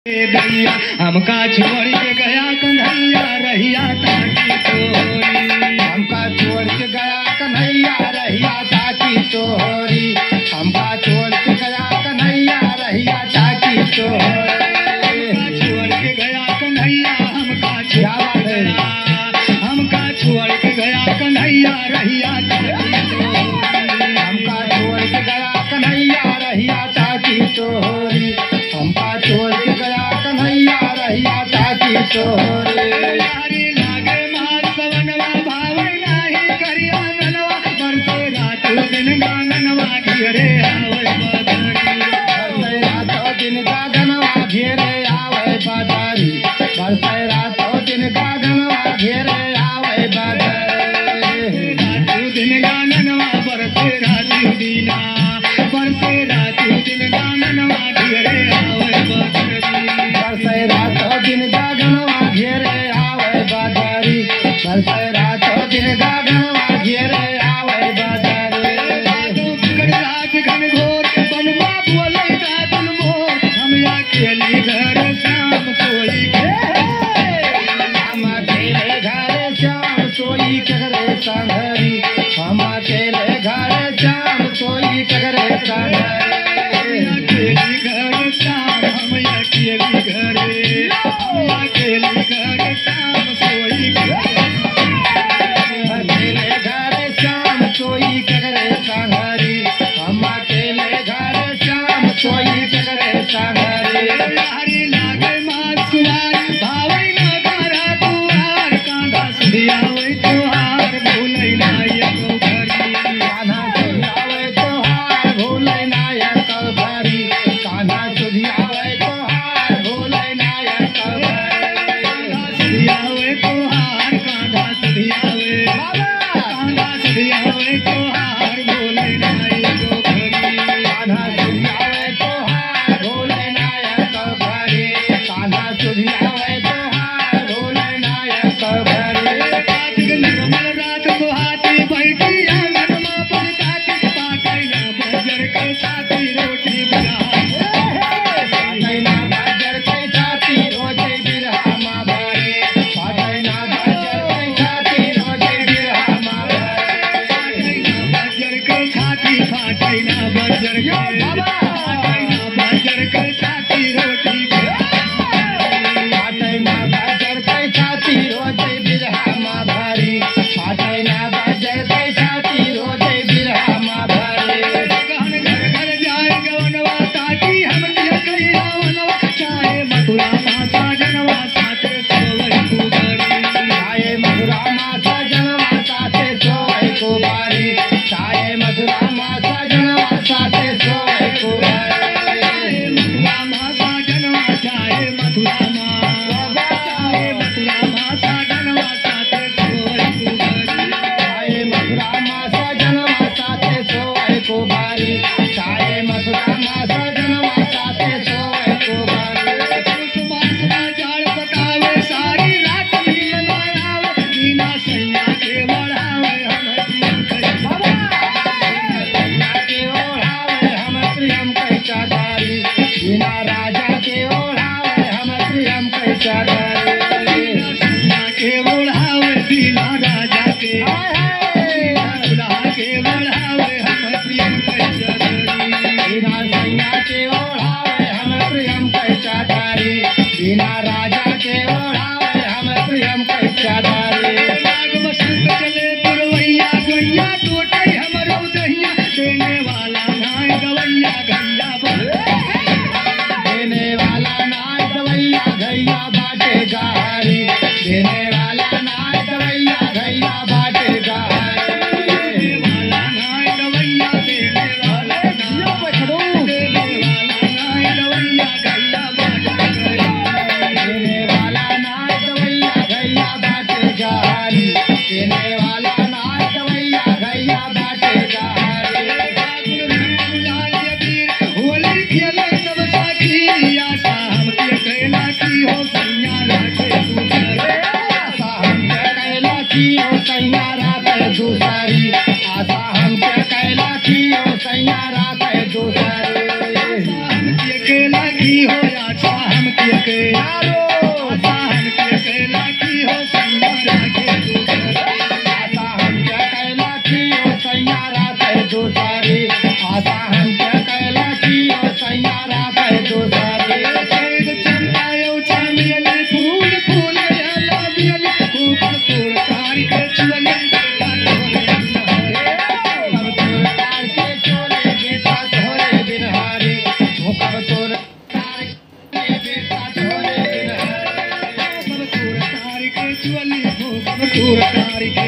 दैया हमका छोड़ के गया कन्हैया रहिया ताकी तोरी। हमका छोड़ के गया कन्हैया रहिया ताकी तोरी। हमका छोड़ के गया कन्हैया रहिया ताकी तोरी। छोड़ के गया कन्हैया हमका छोड़ गया, हमका छोड़ के गया कन्हैया रहिया ताकी तोरी। हमका छोड़ के गया कन्हैया रहिया ताकी तोरी। हमका छोड़ के गया कन्हैया रहिया ताकी तोरी। यारी लागे मार सवनवा भावै नाही करिया ननवा बरसे रात दिन गाननवा घेरे आवे बदरी। बरसे रातो दिन गागनवा घेरे आवे बदरी। बरसे रातो दिन गागनवा घेरे आवे बदरी। रात दिन गाननवा बरसे रात दीना, बरसे रात दिन गाननवा घेरे आवे बदरी। बरसे रातो दिन गागनवा घेरे आवे बदरी। बरसे रातो दिन गागनवा घेरे आवे बदरी। बादो बिगड़ रात घन घोर बनवा बोले रातन मोर हम अकेली घर शाम कोई हम अकेले घर श्याम सोई कगरे संघरी। हम अकेले घर श्याम सोई कगरे संघरी। अकेली घर शाम हम अकेली घरे, हम अकेली घर शाम सोई अकेले घर श्याम सोई कगरे संघरी। हम अकेले घर श्याम सोई कगरे संघरी। हरी लागे मास कुमार भावै न करा तुहार कांधा सुधियावै तुहार भूलै ना एको घरी। कान्हा सुधियावे तोहार भूलै नायक भरी। कान्हा सुधियावे तोहार भूलै नायक भरी। सुधियावे तोहार कांधा सुधियावे, कांधा सुधियावे तोहार भूलै ना एको घरी। कान्हा सुधियावे तोहार भूलै नायक भरी। कान्हा सुधियावे तोहार भूलै नायक भरी। कार्तिक निर्मल रात सुहाती बैठी आंगनमा पलकाती पाकै ना बजर के साथी रोटी बना। पाटैना बाजर कै छाती रोजे बिरहा भरे। पाटैना बाजर कै छाती रोजे बिरहा भरे। बजर के छाती फाटै ना बजर के, फाटै ना बजर के छाती रोटी पाटैना बाजर कै छाती रोजे बिरहा भरी। पाटैना बाजर कै छाती रोजे बिरहा भरी। गहन घर घर जाए गवनवा ताकी हम दिया कही रावनवा चाहे मथुरा माता जनवा साथे सोवै कुबरी। चाहे मथुरा माता जनवा साथे सोवै कुबारी। चाहे मथुरा माता जनवा साथे सोवै कुबारी। मथुरा माता जनवा चाहे मथुरा माँ, चाहे मथुरा माता जनवा साथे सोवै कुबरी। चाहे मथुरा माता जनवा साथे सोवै कुबारी। चाहे मथुरा माता जनवा साथे सोवै कुबारी। पुष मास ना जाड़ पकावे सारी रात नींद ना आवे बिना सैया के बढ़ावे हम प्रियम करी। सैया के ओढ़ावे हम प्रियम कैसा धारी। बिना राजा के ओढ़ावे हम प्रियम कैसा धारी। सैया के बढ़ावे बिना राजा के, बिना दुल्हा के बढ़ावे हम प्रियम कैसा धरी। बिना सैया के ओढ़ावे हम प्रियम कैसा धारी। बिना राजा के ओढ़ावे हम प्रियम कैसा धारी। नाग बसंत चले पुरवैया गोइया टोटे हमरो दहिया देने वाला नाय गवैया गैया देने वाला नाय दवैया घैया बाटे गारी। देने वाला नाय दवैया घैया बाटे गारी। देने वाला नाय गवैया, देने वाला नाय, देने वाला नाय गवैया गैया बाटे गरी। के यारो आशा हमके कैला की हो सैया राखे दूसरी आशा हम क्या कैला की ओ सैया राखे दूसरी आशा हम क्या कैला की ओ सैया राखे दूसरी कैद चंपायो चामियले फूल फूल आला बियले ऊपर तोर तारी के चुअले कब तोर तार के चोले बेटा तोरे बिनहारी कब तोर तार के बेटा तोरे बिनहारी तोर तारी के चुअले ऊपर तोर तारी के